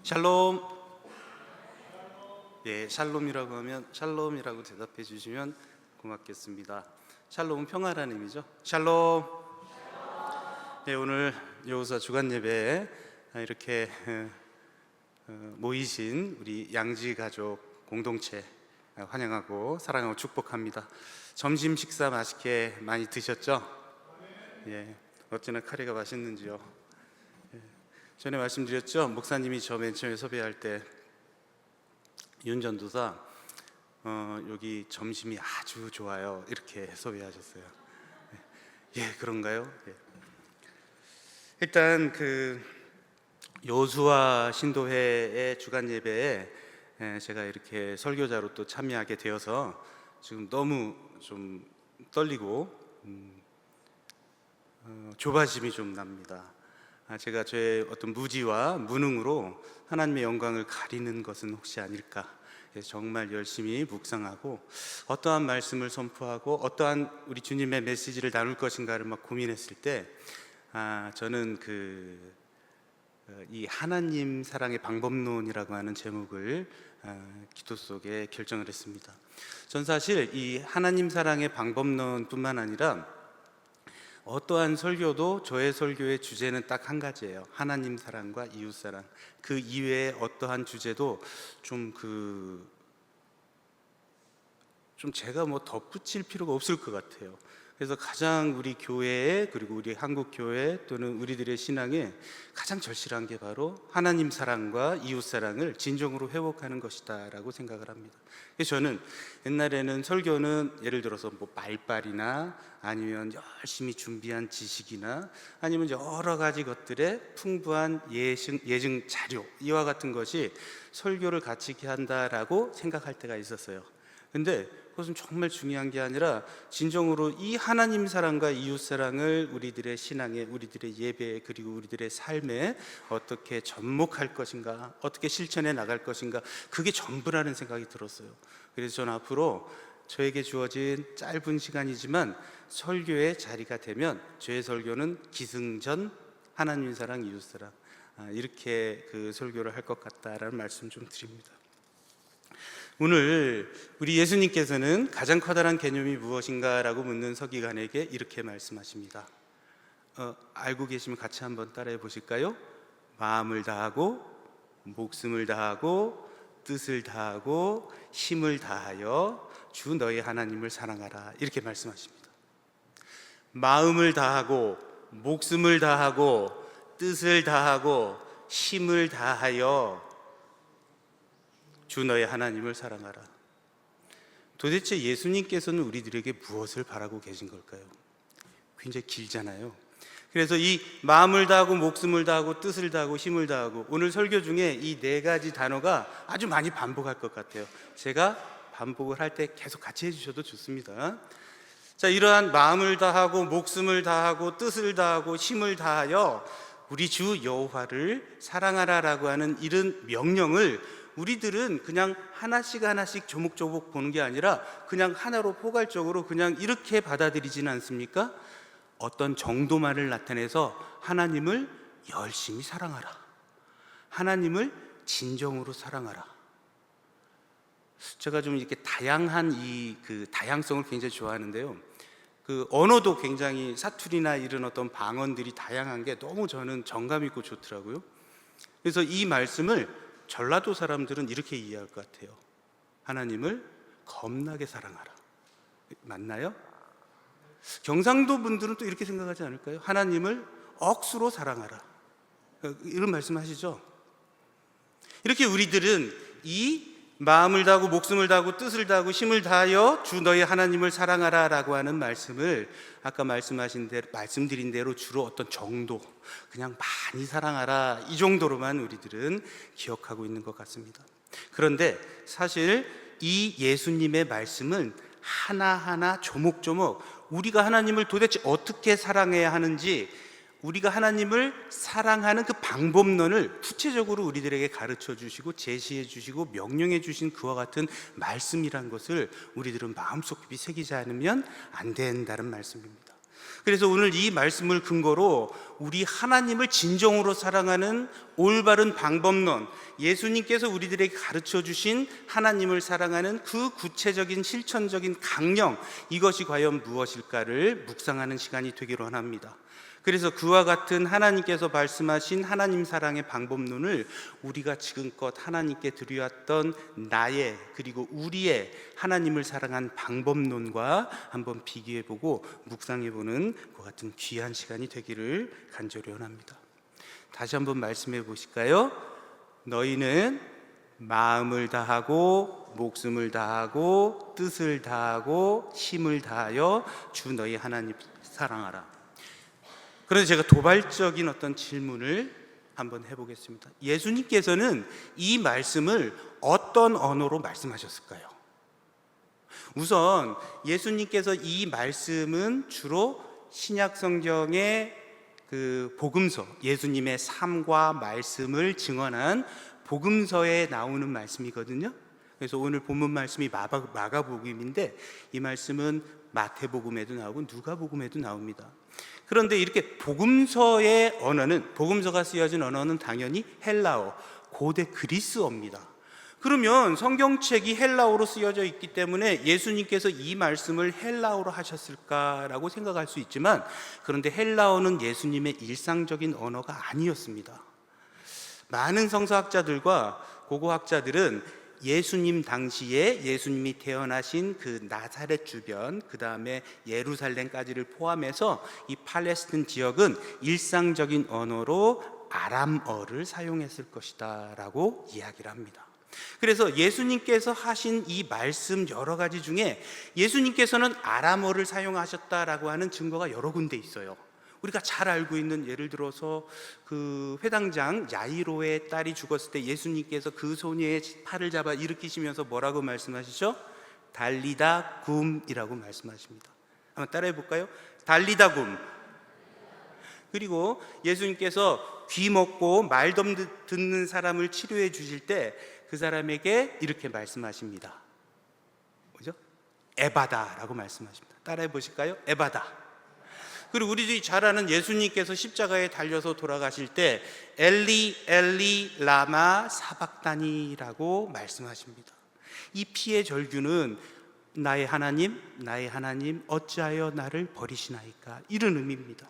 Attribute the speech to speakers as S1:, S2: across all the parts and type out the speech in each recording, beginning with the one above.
S1: 샬롬. 예, 샬롬이라고 하면 샬롬이라고 대답해 주시면 고맙겠습니다. 샬롬은 평화라는 의미죠. 샬롬. 예, 오늘 여호수아 주간 예배에 이렇게 모이신 우리 양지 가족 공동체 환영하고 사랑하고 축복합니다. 점심 식사 맛있게 많이 드셨죠? 예, 어찌나 카레가 맛있는지요. 전에 말씀드렸죠. 목사님이 저 맨 처음에 섭외할 때 윤 전도사 여기 점심이 아주 좋아요 이렇게 섭외하셨어요. 예, 그런가요? 예. 일단 그 여호수아 신도회의 주간 예배에 제가 이렇게 설교자로 또 참여하게 되어서 지금 너무 좀 떨리고 조바심이 좀 납니다. 제가 저의 어떤 무지와 무능으로 하나님의 영광을 가리는 것은 혹시 아닐까. 정말 열심히 묵상하고 어떠한 말씀을 선포하고 어떠한 우리 주님의 메시지를 나눌 것인가를 막 고민했을 때 저는 이 하나님 사랑의 방법론이라고 하는 제목을 기도 속에 결정을 했습니다. 전 사실 이 하나님 사랑의 방법론뿐만 아니라 어떠한 설교도 저의 설교의 주제는 딱 한 가지예요. 하나님 사랑과 이웃 사랑. 그 이외에 어떠한 주제도 좀 제가 뭐 덧붙일 필요가 없을 것 같아요. 그래서 가장 우리 교회에, 그리고 우리 한국 교회 또는 우리들의 신앙에 가장 절실한 게 바로 하나님 사랑과 이웃 사랑을 진정으로 회복하는 것이다라고 생각을 합니다. 그래서 저는 옛날에는 설교는 예를 들어서 뭐 말빨이나 아니면 열심히 준비한 지식이나 아니면 여러 가지 것들의 풍부한 예증 자료 이와 같은 것이 설교를 가치있게 한다라고 생각할 때가 있었어요. 근데 그것은 정말 중요한 게 아니라 진정으로 이 하나님 사랑과 이웃 사랑을 우리들의 신앙에, 우리들의 예배에, 그리고 우리들의 삶에 어떻게 접목할 것인가, 어떻게 실천해 나갈 것인가, 그게 전부라는 생각이 들었어요. 그래서 저는 앞으로 저에게 주어진 짧은 시간이지만 설교의 자리가 되면 저의 설교는 기승전 하나님 사랑, 이웃 사랑, 이렇게 그 설교를 할 것 같다라는 말씀 좀 드립니다. 오늘 우리 예수님께서는 가장 커다란 개념이 무엇인가라고 묻는 서기관에게 이렇게 말씀하십니다. 알고 계시면 같이 한번 따라해 보실까요? 마음을 다하고 목숨을 다하고 뜻을 다하고 힘을 다하여 주 너희 하나님을 사랑하라, 이렇게 말씀하십니다. 마음을 다하고 목숨을 다하고 뜻을 다하고 힘을 다하여 주 너의 하나님을 사랑하라. 도대체 예수님께서는 우리들에게 무엇을 바라고 계신 걸까요? 굉장히 길잖아요. 그래서 이 마음을 다하고 목숨을 다하고 뜻을 다하고 힘을 다하고, 오늘 설교 중에 이 네 가지 단어가 아주 많이 반복할 것 같아요. 제가 반복을 할 때 계속 같이 해주셔도 좋습니다. 자, 이러한 마음을 다하고 목숨을 다하고 뜻을 다하고 힘을 다하여 우리 주 여호와를 사랑하라라고 하는 이런 명령을 우리들은 그냥 하나씩 하나씩 조목조목 보는 게 아니라 그냥 하나로 포괄적으로 그냥 이렇게 받아들이지는 않습니까? 어떤 정도만을 나타내서 하나님을 열심히 사랑하라, 하나님을 진정으로 사랑하라. 제가 좀 이렇게 다양한 그 다양성을 굉장히 좋아하는데요. 그 언어도 굉장히 사투리나 이런 어떤 방언들이 다양한 게 너무 저는 정감 있고 좋더라고요. 그래서 이 말씀을 전라도 사람들은 이렇게 이해할 것 같아요. 하나님을 겁나게 사랑하라. 맞나요? 경상도 분들은 또 이렇게 생각하지 않을까요? 하나님을 억수로 사랑하라. 이런 말씀하시죠? 이렇게 우리들은 이 마음을 다하고 목숨을 다하고 뜻을 다하고 힘을 다하여 주 너희 하나님을 사랑하라 라고 하는 말씀을 아까 말씀드린 대로 주로 어떤 정도, 그냥 많이 사랑하라, 이 정도로만 우리들은 기억하고 있는 것 같습니다. 그런데 사실 이 예수님의 말씀은 하나하나 조목조목 우리가 하나님을 도대체 어떻게 사랑해야 하는지, 우리가 하나님을 사랑하는 그 방법론을 구체적으로 우리들에게 가르쳐 주시고 제시해 주시고 명령해 주신 그와 같은 말씀이란 것을 우리들은 마음속 깊이 새기지 않으면 안 된다는 말씀입니다. 그래서 오늘 이 말씀을 근거로 우리 하나님을 진정으로 사랑하는 올바른 방법론, 예수님께서 우리들에게 가르쳐 주신 하나님을 사랑하는 그 구체적인 실천적인 강령, 이것이 과연 무엇일까를 묵상하는 시간이 되기를 원합니다. 그래서 그와 같은 하나님께서 말씀하신 하나님 사랑의 방법론을 우리가 지금껏 하나님께 드려왔던 나의, 그리고 우리의 하나님을 사랑한 방법론과 한번 비교해보고 묵상해보는 그 같은 귀한 시간이 되기를 간절히 원합니다. 다시 한번 말씀해 보실까요? 너희는 마음을 다하고 목숨을 다하고 뜻을 다하고 힘을 다하여 주 너희 하나님 사랑하라. 그런데 제가 도발적인 어떤 질문을 한번 해보겠습니다. 예수님께서는 이 말씀을 어떤 언어로 말씀하셨을까요? 우선 예수님께서 이 말씀은 주로 신약 성경의 그 복음서, 예수님의 삶과 말씀을 증언한 복음서에 나오는 말씀이거든요. 그래서 오늘 본문 말씀이 마가복음인데 이 말씀은 마태복음에도 나오고 누가복음에도 나옵니다. 그런데 이렇게 복음서의 언어는, 복음서가 쓰여진 언어는 당연히 헬라어, 고대 그리스어입니다. 그러면 성경책이 헬라어로 쓰여져 있기 때문에 예수님께서 이 말씀을 헬라어로 하셨을까라고 생각할 수 있지만, 그런데 헬라어는 예수님의 일상적인 언어가 아니었습니다. 많은 성서학자들과 고고학자들은 예수님 당시에 예수님이 태어나신 그 나사렛 주변, 그 다음에 예루살렘까지를 포함해서 이 팔레스틴 지역은 일상적인 언어로 아람어를 사용했을 것이다 라고 이야기를 합니다. 그래서 예수님께서 하신 이 말씀 여러 가지 중에 예수님께서는 아람어를 사용하셨다라고 하는 증거가 여러 군데 있어요. 우리가 잘 알고 있는, 예를 들어서 그 회당장 야이로의 딸이 죽었을 때 예수님께서 그 소녀의 팔을 잡아 일으키시면서 뭐라고 말씀하시죠? 달리다 굼이라고 말씀하십니다. 한번 따라해 볼까요? 달리다 굼. 그리고 예수님께서 귀 먹고 말 듣는 사람을 치료해 주실 때 그 사람에게 이렇게 말씀하십니다. 뭐죠? 에바다라고 말씀하십니다. 따라해 보실까요? 에바다. 그리고 우리들이 잘 아는 예수님께서 십자가에 달려서 돌아가실 때 엘리 엘리 라마 사박다니라고 말씀하십니다. 이 피의 절규는 나의 하나님 어찌하여 나를 버리시나이까, 이런 의미입니다.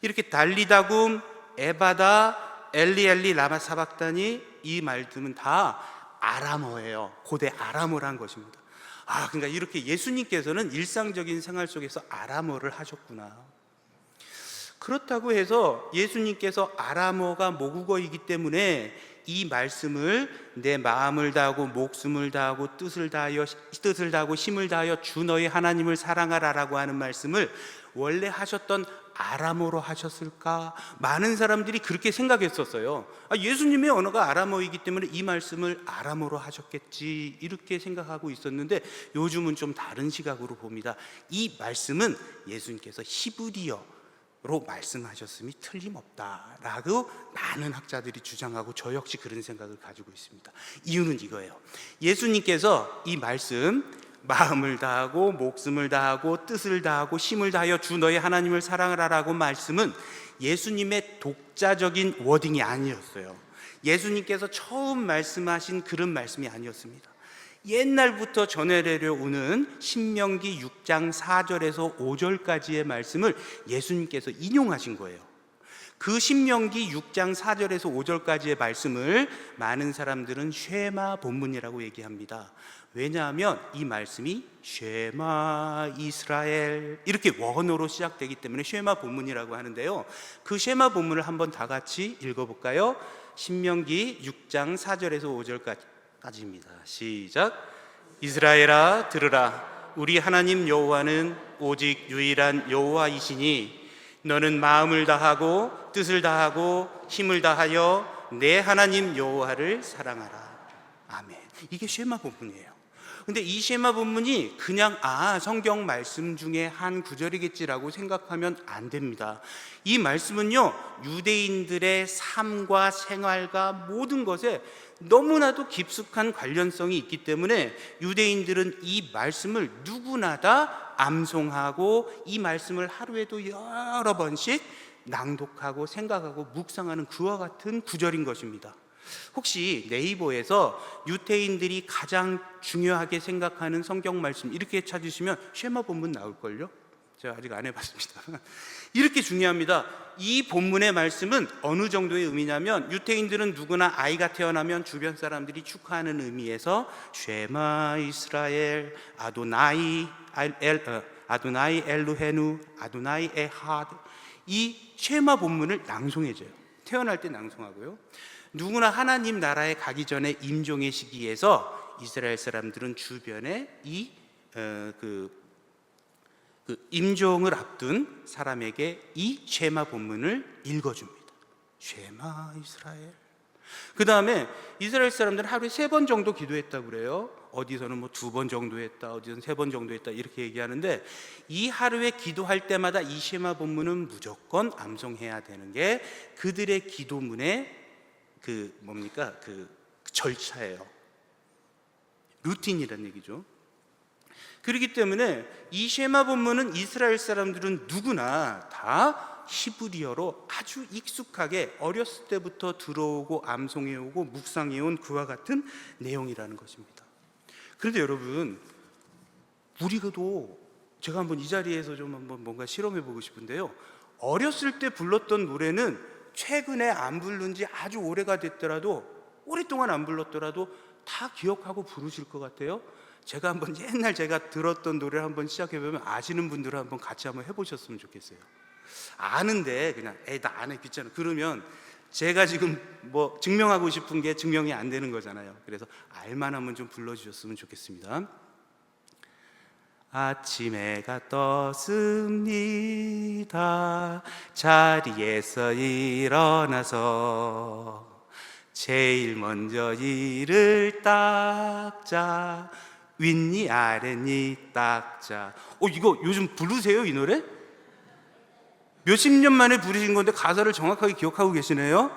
S1: 이렇게 달리다굼, 에바다, 엘리 엘리 라마 사박다니, 이 말들은 다 아람어예요. 고대 아람어란 것입니다. 그러니까 이렇게 예수님께서는 일상적인 생활 속에서 아람어를 하셨구나. 그렇다고 해서 예수님께서 아람어가 모국어이기 때문에 이 말씀을 내 마음을 다하고 목숨을 다하고 뜻을 다하고 힘을 다하여 주 너희 하나님을 사랑하라라고 하는 말씀을 원래 하셨던 아람어로 하셨을까? 많은 사람들이 그렇게 생각했었어요. 예수님의 언어가 아람어이기 때문에 이 말씀을 아람어로 하셨겠지, 이렇게 생각하고 있었는데 요즘은 좀 다른 시각으로 봅니다. 이 말씀은 예수님께서 히브리어로 말씀하셨음이 틀림없다라고 많은 학자들이 주장하고 저 역시 그런 생각을 가지고 있습니다. 이유는 이거예요. 예수님께서 이 말씀, 마음을 다하고 목숨을 다하고 뜻을 다하고 힘을 다하여 주 너희 하나님을 사랑하라라고 말씀은 예수님의 독자적인 워딩이 아니었어요. 예수님께서 처음 말씀하신 그런 말씀이 아니었습니다. 옛날부터 전해내려오는 신명기 6장 4절에서 5절까지의 말씀을 예수님께서 인용하신 거예요. 그 신명기 6장 4절에서 5절까지의 말씀을 많은 사람들은 쉐마 본문이라고 얘기합니다. 왜냐하면 이 말씀이 쉐마 이스라엘, 이렇게 원어로 시작되기 때문에 쉐마 본문이라고 하는데요. 그 쉐마 본문을 한번 다 같이 읽어볼까요? 신명기 6장 4절에서 5절까지입니다. 시작. 이스라엘아 들으라. 우리 하나님 여호와는 오직 유일한 여호와이시니 너는 마음을 다하고 뜻을 다하고 힘을 다하여 내 하나님 여호와를 사랑하라. 아멘. 이게 쉐마 본문이에요. 근데 이 쉐마 본문이 그냥 성경 말씀 중에 한 구절이겠지라고 생각하면 안 됩니다. 이 말씀은요, 유대인들의 삶과 생활과 모든 것에 너무나도 깊숙한 관련성이 있기 때문에 유대인들은 이 말씀을 누구나 다 암송하고 이 말씀을 하루에도 여러 번씩 낭독하고 생각하고 묵상하는 그와 같은 구절인 것입니다. 혹시 네이버에서 유태인들이 가장 중요하게 생각하는 성경 말씀 이렇게 찾으시면 쉐마 본문 나올걸요? 제가 아직 안 해봤습니다. 이렇게 중요합니다. 이 본문의 말씀은 어느 정도의 의미냐면, 유태인들은 누구나 아이가 태어나면 주변 사람들이 축하하는 의미에서 쉐마 이스라엘 아도나이 엘루헤누 아도나이 에하드, 이 쉐마 본문을 낭송해줘요. 태어날 때 낭송하고요. 누구나 하나님 나라에 가기 전에 임종의 시기에서 이스라엘 사람들은 주변에 그 임종을 앞둔 사람에게 이 쉐마 본문을 읽어줍니다. 쉐마 이스라엘. 그 다음에 이스라엘 사람들은 하루에 3번 정도 기도했다고 그래요. 어디서는 뭐 2번 정도 했다, 어디서는 3번 정도 했다, 이렇게 얘기하는데, 이 하루에 기도할 때마다 이 쉐마 본문은 무조건 암송해야 되는 게 그들의 기도문의 그 절차예요. 루틴이라는 얘기죠. 그렇기 때문에 이 쉐마 본문은 이스라엘 사람들은 누구나 다 히브리어로 아주 익숙하게 어렸을 때부터 들어오고 암송해오고 묵상해온 그와 같은 내용이라는 것입니다. 그런데 여러분, 우리도 제가 한번 이 자리에서 좀 한번 뭔가 실험해보고 싶은데요, 어렸을 때 불렀던 노래는 최근에 안 부른 지 아주 오래가 됐더라도, 오랫동안 안 불렀더라도 다 기억하고 부르실 것 같아요. 제가 한번 옛날 제가 들었던 노래를 한번 시작해보면 아시는 분들은 한번 같이 한번 해보셨으면 좋겠어요. 아는데 그냥 나 안 해, 귀찮아, 그러면 제가 지금 뭐 증명하고 싶은 게 증명이 안 되는 거잖아요. 그래서 알만하면 좀 불러주셨으면 좋겠습니다. 아침 해가 떴습니다. 자리에서 일어나서 제일 먼저 이를 닦자, 윗니 아랫니 닦자. 이거 요즘 부르세요, 이 노래? 몇십 년 만에 부르신 건데 가사를 정확하게 기억하고 계시네요.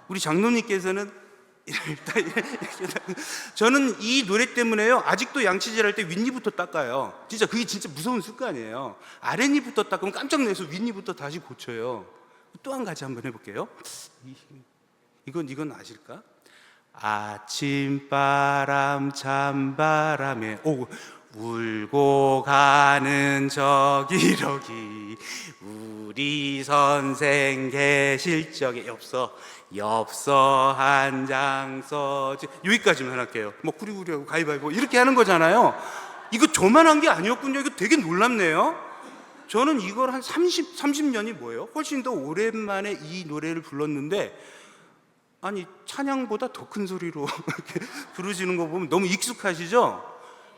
S1: 우리 장로님께서는 저는 이 노래 때문에요, 아직도 양치질 할 때 윗니부터 닦아요. 진짜 그게 진짜 무서운 습관이에요. 아랫니부터 닦으면 깜짝 놀라서 윗니부터 다시 고쳐요. 또 한 가지 한번 해볼게요. 이건 아실까? 아침바람 찬바람에 울고 가는 저기러기 우리 선생 계실 적에 엽서 한 장 써지, 여기까지만 할게요. 뭐 구리구리하고 가위바위보 이렇게 하는 거잖아요. 이거 저만 한 게 아니었군요. 이거 되게 놀랍네요. 저는 이걸 한 30년이 뭐예요? 훨씬 더 오랜만에 이 노래를 불렀는데, 아니 찬양보다 더 큰 소리로 이렇게 부르시는 거 보면 너무 익숙하시죠?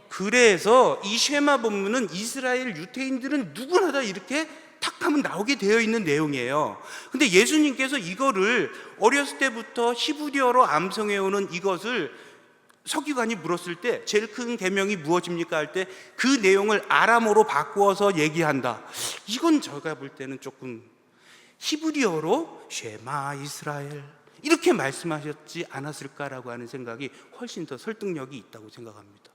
S1: 그래서 이 쉐마 본문은 이스라엘 유태인들은 누구나 다 이렇게 탁 하면 나오게 되어 있는 내용이에요. 근데 예수님께서 이거를 어렸을 때부터 히브리어로 암송해오는 이것을 서기관이 물었을 때 제일 큰 계명이 무엇입니까? 할 때 그 내용을 아람어로 바꾸어서 얘기한다. 이건 제가 볼 때는 조금 히브리어로 쉐마 이스라엘 이렇게 말씀하셨지 않았을까라고 하는 생각이 훨씬 더 설득력이 있다고 생각합니다.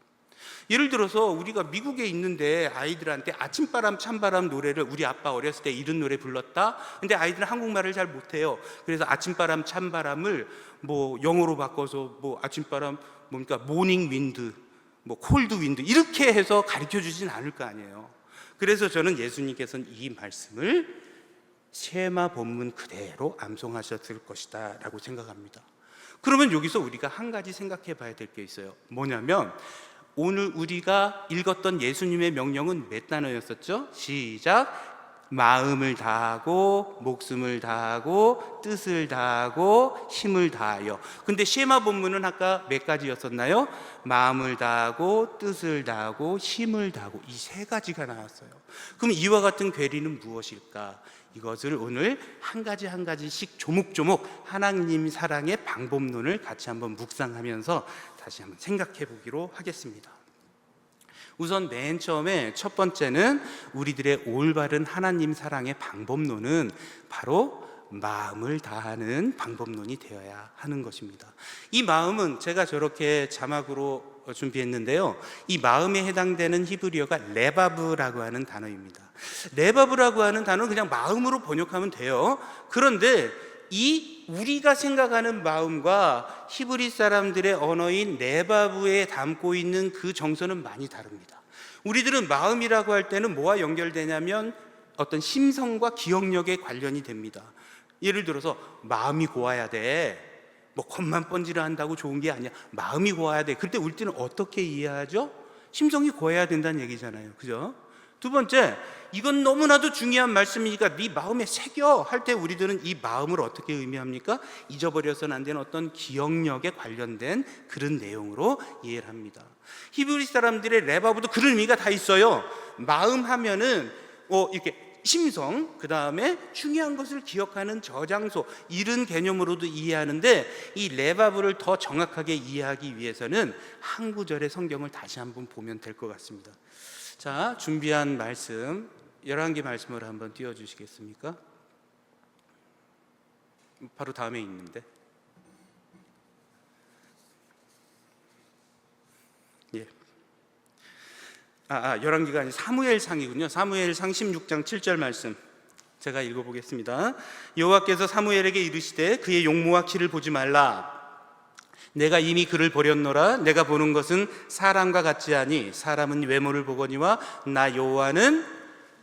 S1: 예를 들어서 우리가 미국에 있는데 아이들한테 아침바람 찬바람 노래를, 우리 아빠 어렸을 때 이런 노래 불렀다. 근데 아이들은 한국말을 잘 못해요. 그래서 아침바람 찬바람을 뭐 영어로 바꿔서 뭐 아침바람 뭡니까 모닝 윈드, 뭐 콜드 윈드 이렇게 해서 가르쳐 주진 않을 거 아니에요. 그래서 저는 예수님께서는 이 말씀을 쉐마 본문 그대로 암송하셨을 것이다 라고 생각합니다. 그러면 여기서 우리가 한 가지 생각해 봐야 될 게 있어요. 뭐냐면 오늘 우리가 읽었던 예수님의 명령은 몇 단어였었죠? 시작. 마음을 다하고 목숨을 다하고 뜻을 다하고 힘을 다하여. 근데 쉐마 본문은 아까 몇 가지였었나요? 마음을 다하고 뜻을 다하고 힘을 다하고, 이 3가지가 나왔어요. 그럼 이와 같은 괴리는 무엇일까? 이것을 오늘 한 가지 한 가지씩 조목조목 하나님 사랑의 방법론을 같이 한번 묵상하면서 다시 한번 생각해 보기로 하겠습니다. 우선 맨 처음에 첫 번째는 우리들의 올바른 하나님 사랑의 방법론은 바로 마음을 다하는 방법론이 되어야 하는 것입니다. 이 마음은 제가 저렇게 자막으로 준비했는데요, 이 마음에 해당되는 히브리어가 레바브라고 하는 단어입니다. 레바브라고 하는 단어는 그냥 마음으로 번역하면 돼요. 그런데 이 우리가 생각하는 마음과 히브리 사람들의 언어인 레바브에 담고 있는 그 정서는 많이 다릅니다. 우리들은 마음이라고 할 때는 뭐와 연결되냐면 어떤 심성과 기억력에 관련이 됩니다. 예를 들어서 마음이 고와야 돼, 뭐 겉만 번지르 한다고 좋은 게 아니야, 마음이 고와야 돼. 그때 우리 때는 어떻게 이해하죠? 심성이 고와야 된다는 얘기잖아요, 그죠? 두 번째, 이건 너무나도 중요한 말씀이니까 네 마음에 새겨 할 때 우리들은 이 마음을 어떻게 의미합니까? 잊어버려서는 안 되는 어떤 기억력에 관련된 그런 내용으로 이해를 합니다. 히브리 사람들의 레바브도 그런 의미가 다 있어요. 마음 하면은 이렇게 심성, 그 다음에 중요한 것을 기억하는 저장소, 이런 개념으로도 이해하는데, 이 레바브를 더 정확하게 이해하기 위해서는 한 구절의 성경을 다시 한번 보면 될 것 같습니다. 자, 준비한 말씀 11개 말씀을 한번 띄워주시겠습니까? 바로 다음에 있는데, 예. 11개가 아니라 사무엘상이군요. 사무엘상 16장 7절 말씀 제가 읽어보겠습니다. 여호와께서 사무엘에게 이르시되 그의 용모와 키를 보지 말라. 내가 이미 그를 버렸노라. 내가 보는 것은 사람과 같지 아니 사람은 외모를 보거니와 나 여호와는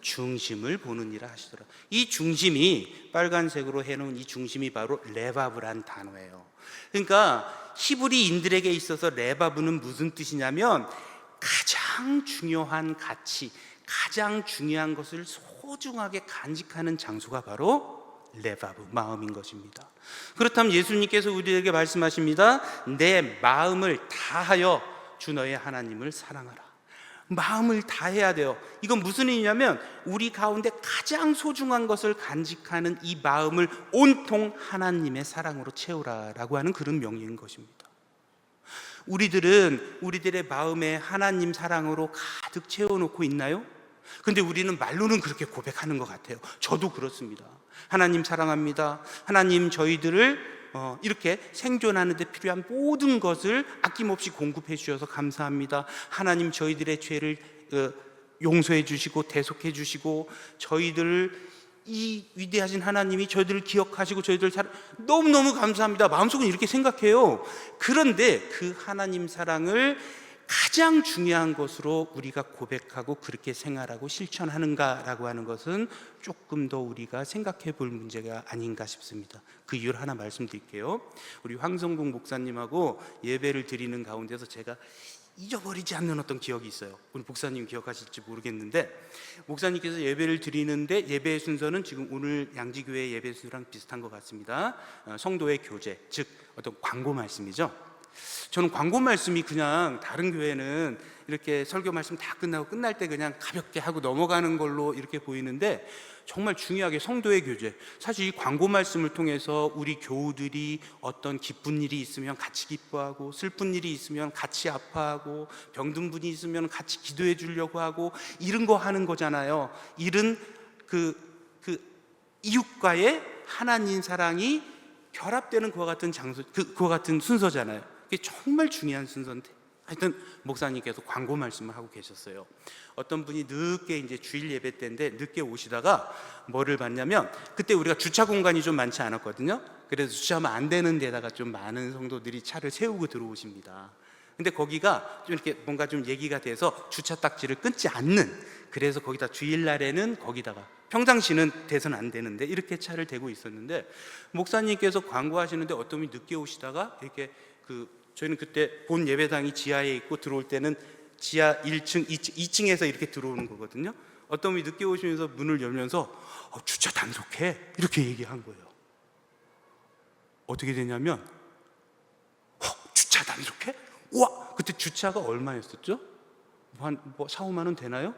S1: 중심을 보느니라 하시더라. 이 중심이 빨간색으로 해놓은 이 중심이 바로 레바브란 단어예요. 그러니까 히브리인들에게 있어서 레바브는 무슨 뜻이냐면 가장 중요한 가치, 가장 중요한 것을 소중하게 간직하는 장소가 바로 레바브, 마음인 것입니다. 그렇다면 예수님께서 우리에게 말씀하십니다. 내 마음을 다하여 주 너의 하나님을 사랑하라. 마음을 다해야 돼요. 이건 무슨 의미냐면 우리 가운데 가장 소중한 것을 간직하는 이 마음을 온통 하나님의 사랑으로 채우라라고 하는 그런 명령인 것입니다. 우리들은 우리들의 마음에 하나님 사랑으로 가득 채워놓고 있나요? 근데 우리는 말로는 그렇게 고백하는 것 같아요. 저도 그렇습니다. 하나님 사랑합니다. 하나님 저희들을 이렇게 생존하는 데 필요한 모든 것을 아낌없이 공급해 주셔서 감사합니다. 하나님 저희들의 죄를 용서해 주시고 대속해 주시고 저희들을 이 위대하신 하나님이 저희들을 기억하시고 저희들 너무너무 감사합니다. 마음속은 이렇게 생각해요. 그런데 그 하나님 사랑을 가장 중요한 것으로 우리가 고백하고 그렇게 생활하고 실천하는가라고 하는 것은 조금 더 우리가 생각해 볼 문제가 아닌가 싶습니다. 그 이유를 하나 말씀드릴게요. 우리 황성국 목사님하고 예배를 드리는 가운데서 제가 잊어버리지 않는 어떤 기억이 있어요. 우리 목사님 기억하실지 모르겠는데, 목사님께서 예배를 드리는데 예배의 순서는 지금 오늘 양지교회 예배 순서랑 비슷한 것 같습니다. 성도의 교제, 즉 어떤 광고 말씀이죠. 저는 광고 말씀이 그냥 다른 교회는 이렇게 설교 말씀 다 끝나고 끝날 때 그냥 가볍게 하고 넘어가는 걸로 이렇게 보이는데, 정말 중요하게 성도의 교제, 사실 이 광고 말씀을 통해서 우리 교우들이 어떤 기쁜 일이 있으면 같이 기뻐하고, 슬픈 일이 있으면 같이 아파하고, 병든 분이 있으면 같이 기도해 주려고 하고, 이런 거 하는 거잖아요. 이런 그 이웃과의 하나님 사랑이 결합되는 그와 같은 장소, 그와 같은 순서잖아요. 그게 정말 중요한 순서인데, 하여튼 목사님께서 광고 말씀을 하고 계셨어요. 어떤 분이 늦게 이제 주일 예배 때인데 늦게 오시다가 뭐를 봤냐면, 그때 우리가 주차 공간이 좀 많지 않았거든요. 그래서 주차하면 안 되는 데다가 좀 많은 성도들이 차를 세우고 들어오십니다. 근데 거기가 좀 이렇게 뭔가 좀 얘기가 돼서 주차 딱지를 끊지 않는, 그래서 거기다 주일날에는 거기다가, 평상시는 돼서는 안 되는데 이렇게 차를 대고 있었는데, 목사님께서 광고하시는데 어떤 분이 늦게 오시다가 이렇게 저희는 그때 본 예배당이 지하에 있고 들어올 때는 지하 1층, 2층에서 이렇게 들어오는 거거든요. 어떤 분이 늦게 오시면서 문을 열면서 주차 단속해, 이렇게 얘기한 거예요. 어떻게 되냐면 주차 단속해? 우와! 그때 주차가 얼마였었죠? 한 4, 5만 원 되나요?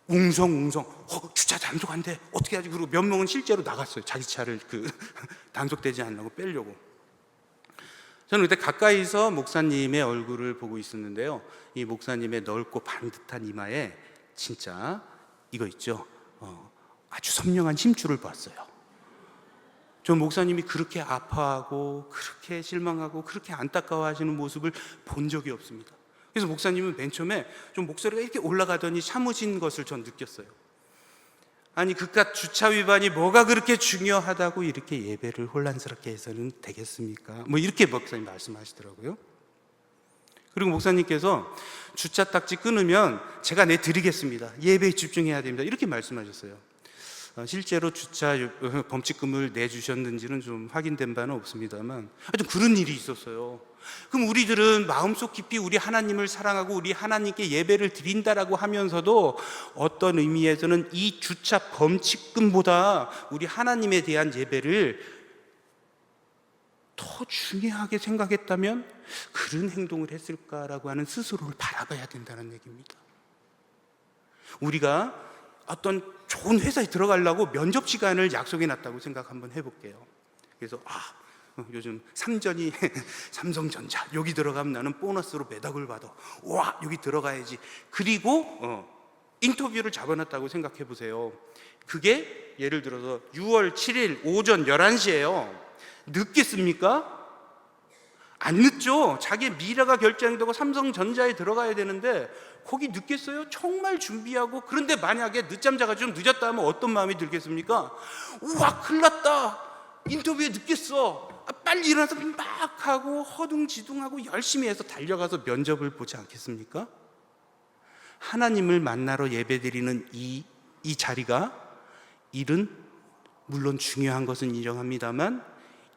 S1: 웅성웅성 주차 단속한대, 어떻게 하지? 그리고 몇 명은 실제로 나갔어요. 자기 차를 단속되지 않으려고 빼려고. 저는 그때 가까이서 목사님의 얼굴을 보고 있었는데요, 이 목사님의 넓고 반듯한 이마에 진짜 이거 있죠, 아주 선명한 힘줄을 봤어요. 전 목사님이 그렇게 아파하고 그렇게 실망하고 그렇게 안타까워하시는 모습을 본 적이 없습니다. 그래서 목사님은 맨 처음에 좀 목소리가 이렇게 올라가더니 참으신 것을 전 느꼈어요. 아니 그깟 주차 위반이 뭐가 그렇게 중요하다고 이렇게 예배를 혼란스럽게 해서는 되겠습니까? 뭐 이렇게 목사님 말씀하시더라고요. 그리고 목사님께서 주차 딱지 끊으면 제가 내드리겠습니다. 예배에 집중해야 됩니다. 이렇게 말씀하셨어요. 실제로 주차 범칙금을 내주셨는지는 좀 확인된 바는 없습니다만 하여튼 그런 일이 있었어요. 그럼 우리들은 마음속 깊이 우리 하나님을 사랑하고 우리 하나님께 예배를 드린다라고 하면서도 어떤 의미에서는 이 주차 범칙금보다 우리 하나님에 대한 예배를 더 중요하게 생각했다면 그런 행동을 했을까라고 하는 스스로를 바라봐야 된다는 얘기입니다. 우리가 어떤 좋은 회사에 들어가려고 면접 시간을 약속해 놨다고 생각 한번 해볼게요. 그래서 요즘 삼전이 삼성전자 여기 들어가면 나는 보너스로 몇 억을 받아. 와 여기 들어가야지. 그리고 인터뷰를 잡아놨다고 생각해 보세요. 그게 예를 들어서 6월 7일 오전 11시예요 늦겠습니까? 안 늦죠. 자기의 미래가 결정되고 삼성전자에 들어가야 되는데 거기 늦겠어요? 정말 준비하고. 그런데 만약에 늦잠 자가 좀 늦었다 하면 어떤 마음이 들겠습니까? 우와 큰일 났다, 인터뷰에 늦겠어. 빨리 일어나서 막 하고 허둥지둥하고 열심히 해서 달려가서 면접을 보지 않겠습니까? 하나님을 만나러 예배드리는 이 자리가, 일은 물론 중요한 것은 인정합니다만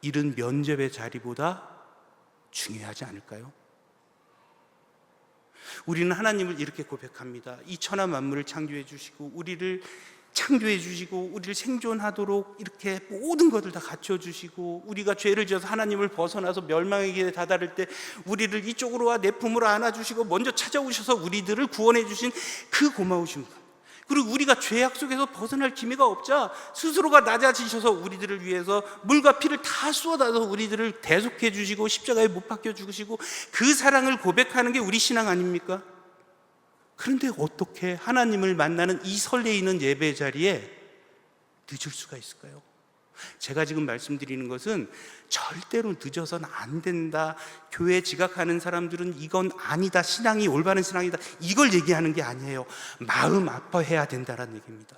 S1: 일은 면접의 자리보다 중요하지 않을까요? 우리는 하나님을 이렇게 고백합니다. 이 천하 만물을 창조해 주시고 우리를 창조해 주시고 우리를 생존하도록 이렇게 모든 것을 다 갖춰 주시고, 우리가 죄를 지어서 하나님을 벗어나서 멸망의 길에 다다를 때 우리를 이쪽으로 와 내 품으로 안아 주시고 먼저 찾아오셔서 우리들을 구원해 주신 그 고마우신 분, 그리고 우리가 죄악 속에서 벗어날 기미가 없자 스스로가 낮아지셔서 우리들을 위해서 물과 피를 다 쏟아서 우리들을 대속해 주시고 십자가에 못 박혀 죽으시고 그 사랑을 고백하는 게 우리 신앙 아닙니까? 그런데 어떻게 하나님을 만나는 이 설레이는 예배 자리에 늦을 수가 있을까요? 제가 지금 말씀드리는 것은 절대로 늦어서는 안 된다, 교회 지각하는 사람들은 이건 아니다, 신앙이 올바른 신앙이다, 이걸 얘기하는 게 아니에요. 마음 아파해야 된다는 얘기입니다.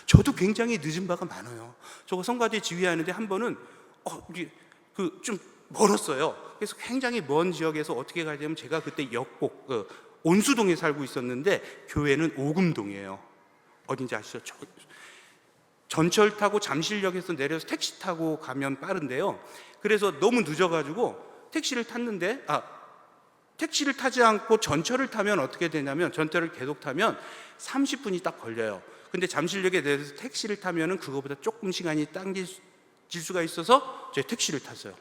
S1: 저도 굉장히 늦은 바가 많아요. 저거 성가대 지휘하는데 한 번은 우리 좀 멀었어요. 그래서 굉장히 먼 지역에서 어떻게 가야 되면, 제가 그때 역곡 온수동에 살고 있었는데 교회는 오금동이에요. 어딘지 아시죠? 전철 타고 잠실역에서 내려서 택시 타고 가면 빠른데요. 그래서 너무 늦어가지고 택시를 탔는데 택시를 타지 않고 전철을 타면 어떻게 되냐면, 전철을 계속 타면 30분이 딱 걸려요. 근데 잠실역에 내려서 택시를 타면은 그거보다 조금 시간이 당길 수가 있어서 제가 택시를 탔어요.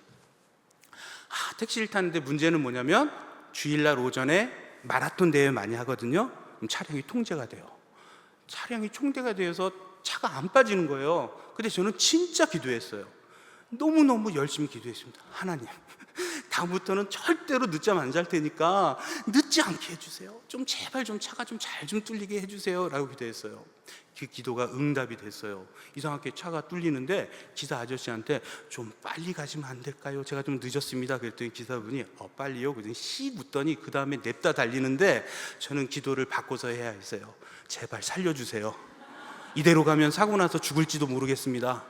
S1: 택시를 탔는데 문제는 뭐냐면, 주일날 오전에 마라톤 대회 많이 하거든요. 그럼 차량이 통제가 돼요. 차량이 통제가 되어서 차가 안 빠지는 거예요. 근데 저는 진짜 기도했어요. 너무너무 열심히 기도했습니다. 하나님, 다음부터는 절대로 늦잠 안 잘 테니까 늦지 않게 해주세요. 좀 제발 좀 차가 좀 잘 좀 뚫리게 해주세요 라고 기도했어요. 그 기도가 응답이 됐어요. 이상하게 차가 뚫리는데 기사 아저씨한테 좀 빨리 가시면 안 될까요? 제가 좀 늦었습니다 그랬더니 기사분이 빨리요? 그랬더니 씩 웃더니 그 다음에 냅다 달리는데, 저는 기도를 바꿔서 해야 했어요. 제발 살려주세요. 이대로 가면 사고 나서 죽을지도 모르겠습니다.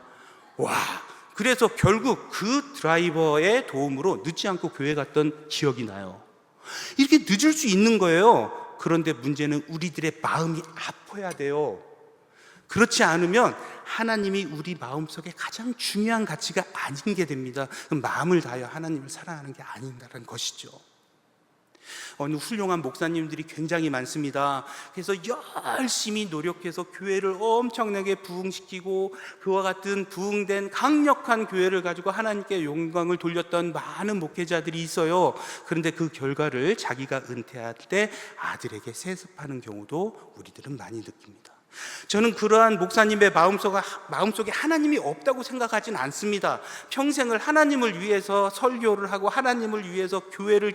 S1: 그래서 결국 그 드라이버의 도움으로 늦지 않고 교회 갔던 기억이 나요. 이렇게 늦을 수 있는 거예요. 그런데 문제는 우리들의 마음이 아파야 돼요. 그렇지 않으면 하나님이 우리 마음속에 가장 중요한 가치가 아닌 게 됩니다. 마음을 다하여 하나님을 사랑하는 게 아닌다는 것이죠. 어느 훌륭한 목사님들이 굉장히 많습니다. 그래서 열심히 노력해서 교회를 엄청나게 부흥시키고 그와 같은 부흥된 강력한 교회를 가지고 하나님께 영광을 돌렸던 많은 목회자들이 있어요. 그런데 그 결과를 자기가 은퇴할 때 아들에게 세습하는 경우도 우리들은 많이 느낍니다. 저는 그러한 목사님의 마음속에 하나님이 없다고 생각하진 않습니다. 평생을 하나님을 위해서 설교를 하고 하나님을 위해서 교회를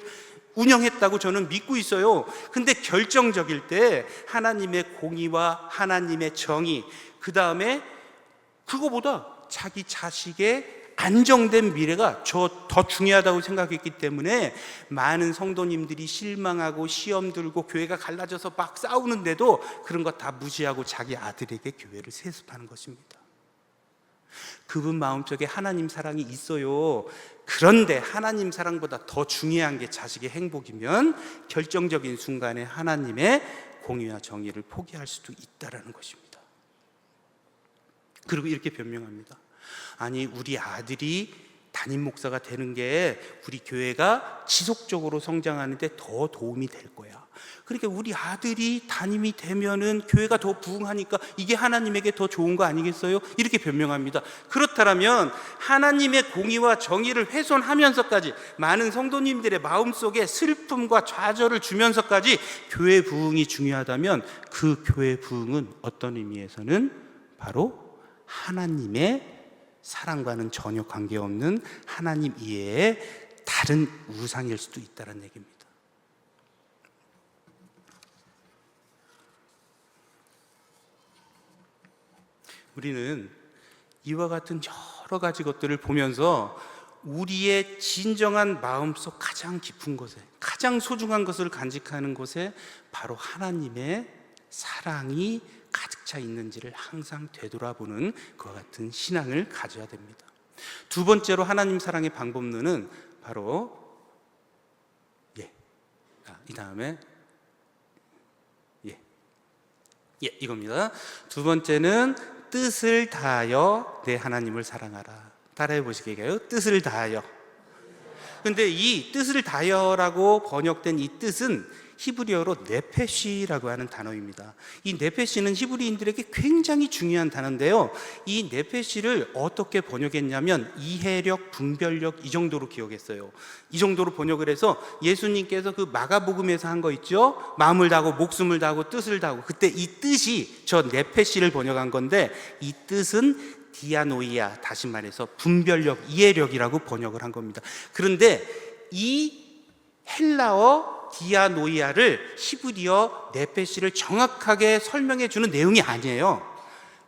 S1: 운영했다고 저는 믿고 있어요. 근데 결정적일 때 하나님의 공의와 하나님의 정의, 그 다음에 그거보다 자기 자식의 안정된 미래가 더 중요하다고 생각했기 때문에 많은 성도님들이 실망하고 시험 들고 교회가 갈라져서 막 싸우는데도 그런 거 다 무시하고 자기 아들에게 교회를 세습하는 것입니다. 그분 마음속에 하나님 사랑이 있어요. 그런데 하나님 사랑보다 더 중요한 게 자식의 행복이면 결정적인 순간에 하나님의 공의와 정의를 포기할 수도 있다는 것입니다. 그리고 이렇게 변명합니다. 아니, 우리 아들이 담임 목사가 되는 게 우리 교회가 지속적으로 성장하는데 더 도움이 될 거야. 그러니까 우리 아들이 담임이 되면은 교회가 더 부흥하니까 이게 하나님에게 더 좋은 거 아니겠어요? 이렇게 변명합니다. 그렇다면 하나님의 공의와 정의를 훼손하면서까지 많은 성도님들의 마음속에 슬픔과 좌절을 주면서까지 교회 부흥이 중요하다면 그 교회 부흥은 어떤 의미에서는 바로 하나님의 사랑과는 전혀 관계없는 하나님 이외의 다른 우상일 수도 있다는 얘기입니다. 우리는 이와 같은 여러 가지 것들을 보면서 우리의 진정한 마음속 가장 깊은 곳에, 가장 소중한 것을 간직하는 곳에 바로 하나님의 사랑이 가득 차 있는지를 항상 되돌아보는 그와 같은 신앙을 가져야 됩니다. 두 번째로 하나님 사랑의 방법론은 바로 이 다음에 이겁니다. 두 번째는 뜻을 다하여 내 하나님을 사랑하라. 따라해 보시게요. 뜻을 다하여. 근데 이 뜻을 다하여라고 번역된 이 뜻은 히브리어로 네페시라고 하는 단어입니다. 이 네페시는 히브리인들에게 굉장히 중요한 단어인데요. 이 네페시를 어떻게 번역했냐면 이해력, 분별력 이 정도로 기억했어요. 이 정도로 번역을 해서 예수님께서 그 마가복음에서 한 거 있죠? 마음을 다하고 목숨을 다하고 뜻을 다하고, 그때 이 뜻이 저 네페시를 번역한 건데 이 뜻은 디아노이아, 다시 말해서 분별력, 이해력이라고 번역을 한 겁니다. 그런데 이 헬라어 디아노이아를 히브리어 네페시를 정확하게 설명해 주는 내용이 아니에요.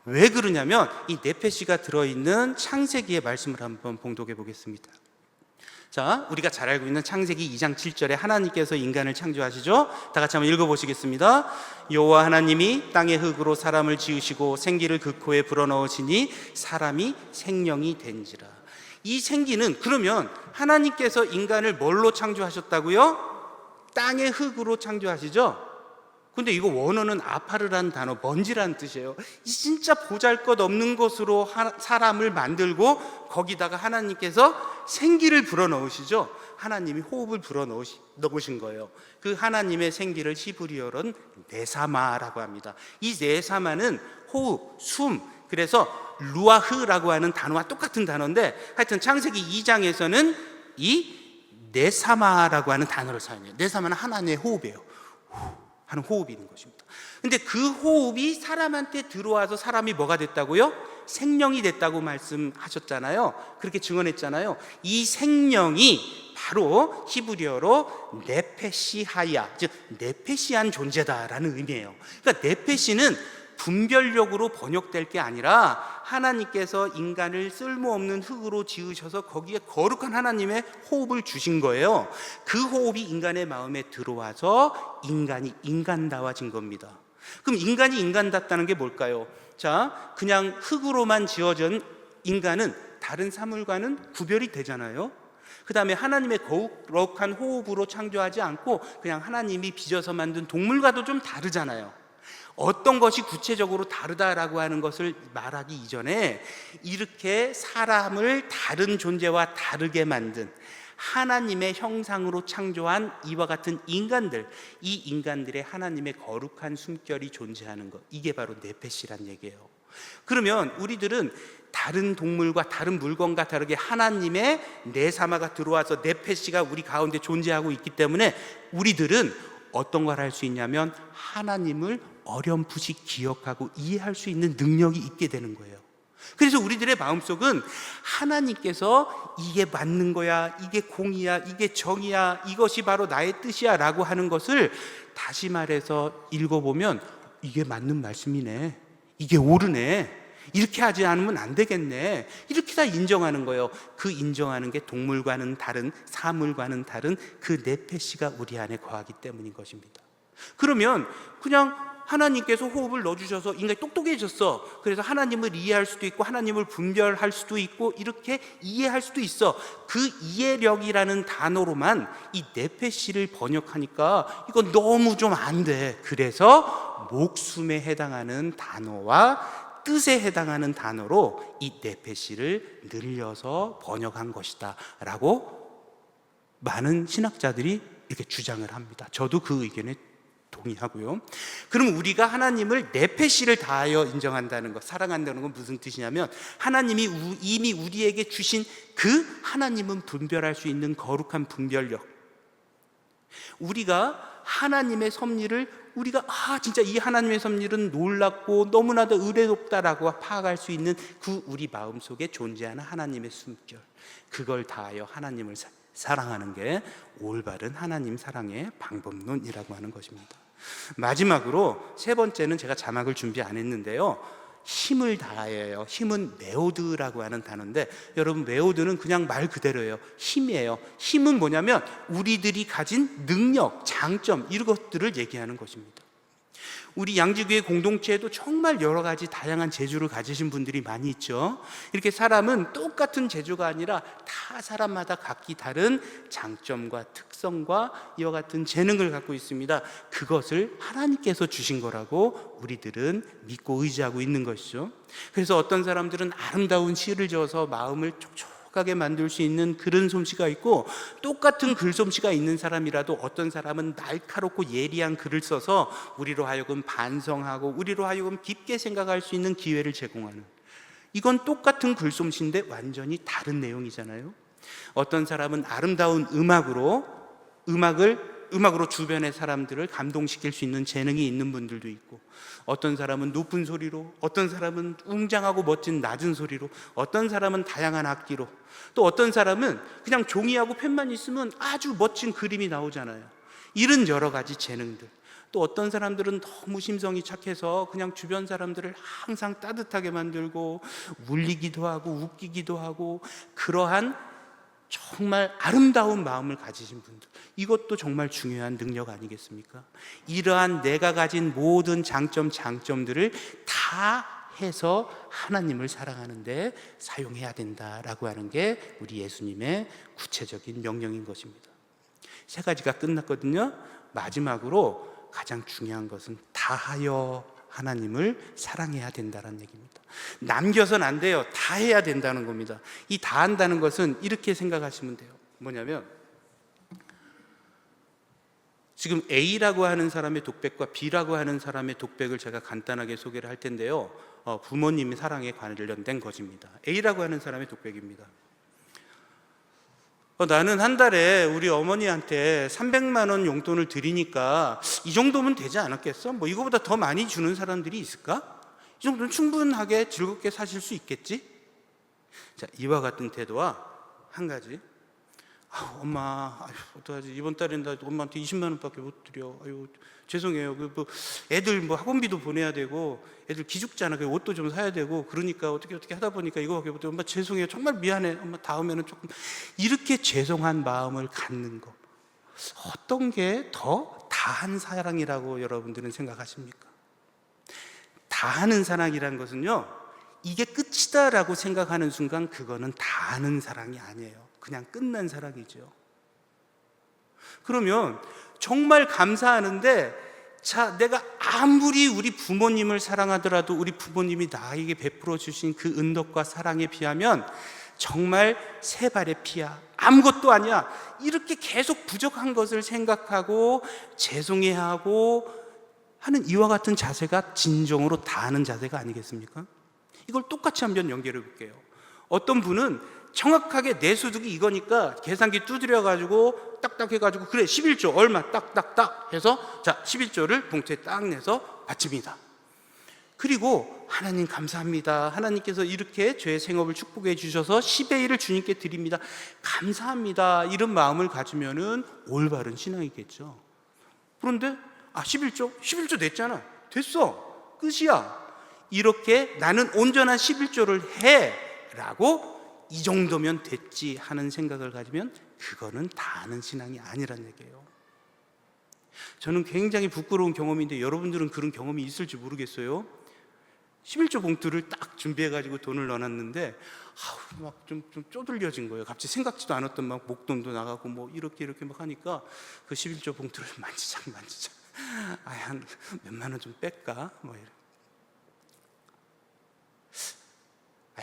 S1: 왜 그러냐면 이 네페시가 들어있는 창세기의 말씀을 한번 봉독해 보겠습니다. 자, 우리가 잘 알고 있는 창세기 2장 7절에 하나님께서 인간을 창조하시죠. 다 같이 한번 읽어보시겠습니다. 여호와 하나님이 땅의 흙으로 사람을 지으시고 생기를 그 코에 불어넣으시니 사람이 생명이 된지라. 이 생기는, 그러면 하나님께서 인간을 뭘로 창조하셨다고요? 땅의 흙으로 창조하시죠. 근데 이거 원어는 아파르라는 단어, 먼지라는 뜻이에요. 진짜 보잘것없는 것으로 사람을 만들고 거기다가 하나님께서 생기를 불어넣으시죠. 하나님이 호흡을 불어넣으신 거예요. 그 하나님의 생기를 히브리어로는 네사마라고 합니다. 이 네사마는 호흡, 숨, 그래서 루아흐라고 하는 단어와 똑같은 단어인데, 하여튼 창세기 2장에서는 이 네사마라고 하는 단어를 사용해요. 네사마는 하나님의 호흡이에요. 하는 호흡이 있는 것입니다. 근데 그 호흡이 사람한테 들어와서 사람이 뭐가 됐다고요? 생명이 됐다고 말씀하셨잖아요. 그렇게 증언했잖아요. 이 생명이 바로 히브리어로 네페시하야, 즉 네페시한 존재다라는 의미예요. 그러니까 네페시는 분별력으로 번역될 게 아니라 하나님께서 인간을 쓸모없는 흙으로 지으셔서 거기에 거룩한 하나님의 호흡을 주신 거예요. 그 호흡이 인간의 마음에 들어와서 인간이 인간다워진 겁니다. 그럼 인간이 인간답다는 게 뭘까요? 자, 그냥 흙으로만 지어진 인간은 다른 사물과는 구별이 되잖아요. 그 다음에 하나님의 거룩한 호흡으로 창조하지 않고 그냥 하나님이 빚어서 만든 동물과도 좀 다르잖아요. 어떤 것이 구체적으로 다르다라고 하는 것을 말하기 이전에 이렇게 사람을 다른 존재와 다르게 만든 하나님의 형상으로 창조한 이와 같은 인간들, 이 인간들의 하나님의 거룩한 숨결이 존재하는 것, 이게 바로 네페시란 얘기예요. 그러면 우리들은 다른 동물과 다른 물건과 다르게 하나님의 네사마가 들어와서 네페시가 우리 가운데 존재하고 있기 때문에 우리들은 어떤 걸 할 수 있냐면 하나님을 어렴풋이 기억하고 이해할 수 있는 능력이 있게 되는 거예요. 그래서 우리들의 마음속은 하나님께서 이게 맞는 거야, 이게 공의야, 이게 정의야, 이것이 바로 나의 뜻이야 라고 하는 것을 다시 말해서 읽어보면 이게 맞는 말씀이네, 이게 옳으네, 이렇게 하지 않으면 안 되겠네. 이렇게 다 인정하는 거예요. 그 인정하는 게 동물과는 다른, 사물과는 다른 그 네페시가 우리 안에 거하기 때문인 것입니다. 그러면 그냥 하나님께서 호흡을 넣어주셔서 인간이 똑똑해졌어. 그래서 하나님을 이해할 수도 있고 하나님을 분별할 수도 있고 이렇게 이해할 수도 있어. 그 이해력이라는 단어로만 이 네페시를 번역하니까 이건 너무 좀 안 돼. 그래서 목숨에 해당하는 단어와 뜻에 해당하는 단어로 이 네페시를 늘려서 번역한 것이다 라고 많은 신학자들이 이렇게 주장을 합니다. 저도 그 의견에 동의하고요. 그럼 우리가 하나님을 네페시를 다하여 인정한다는 것, 사랑한다는 건 무슨 뜻이냐면 하나님이 이미 우리에게 주신 그 하나님은 분별할 수 있는 거룩한 분별력, 우리가 하나님의 섭리를 우리가 진짜 이 하나님의 섭리는 놀랍고 너무나도 의뢰롭다라고 파악할 수 있는 그 우리 마음속에 존재하는 하나님의 숨결, 그걸 다하여 하나님을 사랑하는 게 올바른 하나님 사랑의 방법론이라고 하는 것입니다. 마지막으로 세 번째는 제가 자막을 준비 안 했는데요, 힘을 다하여요. 힘은 메오드라고 하는 단어인데, 여러분 메오드는 그냥 말 그대로예요. 힘이에요. 힘은 뭐냐면 우리들이 가진 능력, 장점, 이런 것들을 얘기하는 것입니다. 우리 양지교회 공동체에도 정말 여러 가지 다양한 재주를 가지신 분들이 많이 있죠. 이렇게 사람은 똑같은 재주가 아니라 다 사람마다 각기 다른 장점과 특성과 이와 같은 재능을 갖고 있습니다. 그것을 하나님께서 주신 거라고 우리들은 믿고 의지하고 있는 것이죠. 그래서 어떤 사람들은 아름다운 시를 지어서 마음을 촉촉하게 만들 수 있는 그런 솜씨가 있고, 똑같은 글솜씨가 있는 사람이라도 어떤 사람은 날카롭고 예리한 글을 써서 우리로 하여금 반성하고 우리로 하여금 깊게 생각할 수 있는 기회를 제공하는, 이건 똑같은 글솜씨인데 완전히 다른 내용이잖아요. 어떤 사람은 아름다운 음악으로 주변의 사람들을 감동시킬 수 있는 재능이 있는 분들도 있고, 어떤 사람은 높은 소리로, 어떤 사람은 웅장하고 멋진 낮은 소리로, 어떤 사람은 다양한 악기로, 또 어떤 사람은 그냥 종이하고 펜만 있으면 아주 멋진 그림이 나오잖아요. 이런 여러 가지 재능들. 또 어떤 사람들은 너무 심성이 착해서 그냥 주변 사람들을 항상 따뜻하게 만들고 울리기도 하고 웃기기도 하고, 그러한 정말 아름다운 마음을 가지신 분들, 이것도 정말 중요한 능력 아니겠습니까? 이러한 내가 가진 모든 장점들을 다 해서 하나님을 사랑하는데 사용해야 된다라고 하는 게 우리 예수님의 구체적인 명령인 것입니다. 세 가지가 끝났거든요. 마지막으로 가장 중요한 것은 다하여 하나님을 사랑해야 된다는 얘기입니다. 남겨서는 안 돼요. 다 해야 된다는 겁니다. 이 다 한다는 것은 이렇게 생각하시면 돼요. 뭐냐면 지금 A라고 하는 사람의 독백과 B라고 하는 사람의 독백을 제가 간단하게 소개를 할 텐데요, 부모님의 사랑에 관련된 것입니다. A라고 하는 사람의 독백입니다. 나는 한 달에 우리 어머니한테 300만 원 용돈을 드리니까 이 정도면 되지 않았겠어? 뭐 이거보다 더 많이 주는 사람들이 있을까? 이 정도는 충분하게 즐겁게 사실 수 있겠지? 자, 이와 같은 태도와 한 가지, 엄마, 어떡하지? 이번 달엔 나 엄마한테 20만 원밖에 못 드려. 죄송해요. 애들 학원비도 보내야 되고, 애들 기죽잖아. 옷도 좀 사야 되고, 그러니까 어떻게 하다 보니까 이거밖에 못 드려. 엄마 죄송해요. 정말 미안해. 엄마 다음에는 조금. 이렇게 죄송한 마음을 갖는 것, 어떤 게 더 다한 사랑이라고 여러분들은 생각하십니까? 다하는 사랑이라는 것은요, 이게 끝이다라고 생각하는 순간 그거는 다하는 사랑이 아니에요. 그냥 끝난 사랑이죠. 그러면 정말 감사하는데, 자, 내가 아무리 우리 부모님을 사랑하더라도 우리 부모님이 나에게 베풀어 주신 그 은덕과 사랑에 비하면 정말 세 발의 피야, 아무것도 아니야. 이렇게 계속 부족한 것을 생각하고 죄송해하고 하는 이와 같은 자세가 진정으로 다하는 자세가 아니겠습니까? 이걸 똑같이 한번 연결해 볼게요. 어떤 분은 정확하게 내 소득이 이거니까 계산기 두드려가지고 딱딱 해가지고, 그래 11조 얼마 딱딱딱 해서, 자 11조를 봉투에 딱 내서 바칩니다. 그리고 하나님 감사합니다, 하나님께서 이렇게 저의 생업을 축복해 주셔서 10의 1을 주님께 드립니다, 감사합니다, 이런 마음을 가지면은 올바른 신앙이겠죠. 그런데 11조 냈잖아, 됐어, 끝이야. 이렇게 나는 온전한 11조를 해 라고 이 정도면 됐지 하는 생각을 가지면 그거는 다 아는 신앙이 아니란 얘기예요. 저는 굉장히 부끄러운 경험인데 여러분들은 그런 경험이 있을지 모르겠어요. 11조 봉투를 딱 준비해가지고 돈을 넣어놨는데 막 좀 쪼들려진 거예요. 갑자기 생각지도 않았던 막 목돈도 나가고 뭐 이렇게 막 하니까 그 11조 봉투를 만지작 한 몇만 원 좀 뺄까? 뭐 이래.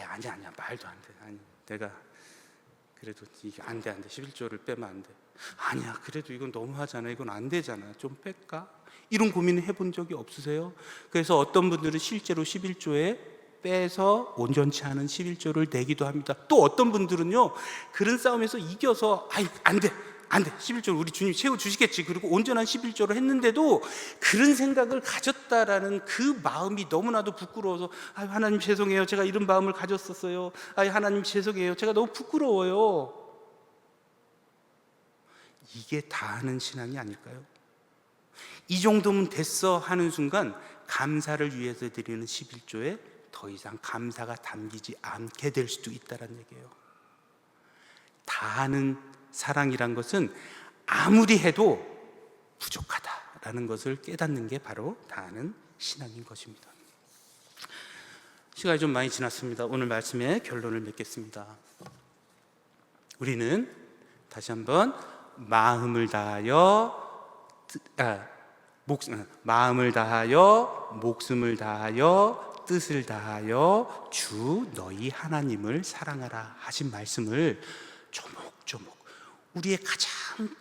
S1: 아니야 말도 안 돼. 아니 내가 그래도 이게 안 돼 11조를 빼면 안 돼. 아니야 그래도 이건 너무하잖아. 이건 안 되잖아. 좀 뺄까? 이런 고민을 해본 적이 없으세요? 그래서 어떤 분들은 실제로 11조에 빼서 온전치 않은 11조를 내기도 합니다. 또 어떤 분들은요 그런 싸움에서 이겨서 안 돼 11조를 우리 주님 채워주시겠지, 그리고 온전한 11조를 했는데도 그런 생각을 가졌다라는 그 마음이 너무나도 부끄러워서 하나님 죄송해요, 제가 이런 마음을 가졌었어요. 하나님 죄송해요, 제가 너무 부끄러워요. 이게 다 하는 신앙이 아닐까요? 이 정도면 됐어 하는 순간 감사를 위해서 드리는 11조에 더 이상 감사가 담기지 않게 될 수도 있다는 얘기예요. 다 하는 사랑이란 것은 아무리 해도 부족하다라는 것을 깨닫는 게 바로 다 아는 신앙인 것입니다. 시간이 좀 많이 지났습니다. 오늘 말씀의 결론을 맺겠습니다. 우리는 다시 한번 마음을 다하여 목숨을 다하여 뜻을 다하여 주 너희 하나님을 사랑하라 하신 말씀을 조목조목 우리의 가장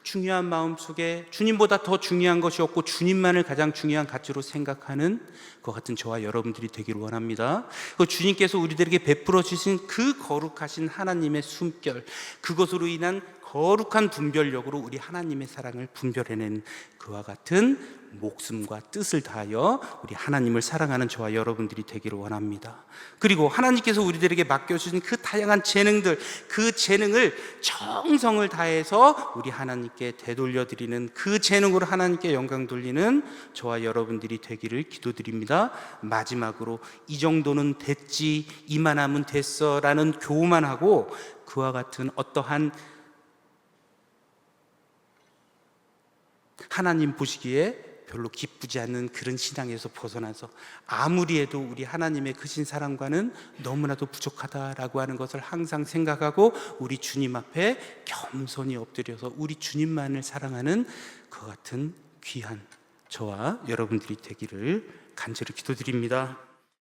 S1: 중요한 마음속에 주님보다 더 중요한 것이 없고 주님만을 가장 중요한 가치로 생각하는 것 같은 저와 여러분들이 되기를 원합니다. 그 주님께서 우리들에게 베풀어 주신 그 거룩하신 하나님의 숨결, 그것으로 인한 거룩한 분별력으로 우리 하나님의 사랑을 분별해낸 그와 같은 목숨과 뜻을 다하여 우리 하나님을 사랑하는 저와 여러분들이 되기를 원합니다. 그리고 하나님께서 우리들에게 맡겨주신 그 다양한 재능들, 그 재능을 정성을 다해서 우리 하나님께 되돌려드리는, 그 재능으로 하나님께 영광 돌리는 저와 여러분들이 되기를 기도드립니다. 마지막으로 이 정도는 됐지, 이만하면 됐어 라는 교만 하고 그와 같은 어떠한 하나님 보시기에 별로 기쁘지 않는 그런 신앙에서 벗어나서 아무리 해도 우리 하나님의 크신 사랑과는 너무나도 부족하다라고 하는 것을 항상 생각하고 우리 주님 앞에 겸손히 엎드려서 우리 주님만을 사랑하는 그 같은 귀한 저와 여러분들이 되기를 간절히 기도드립니다.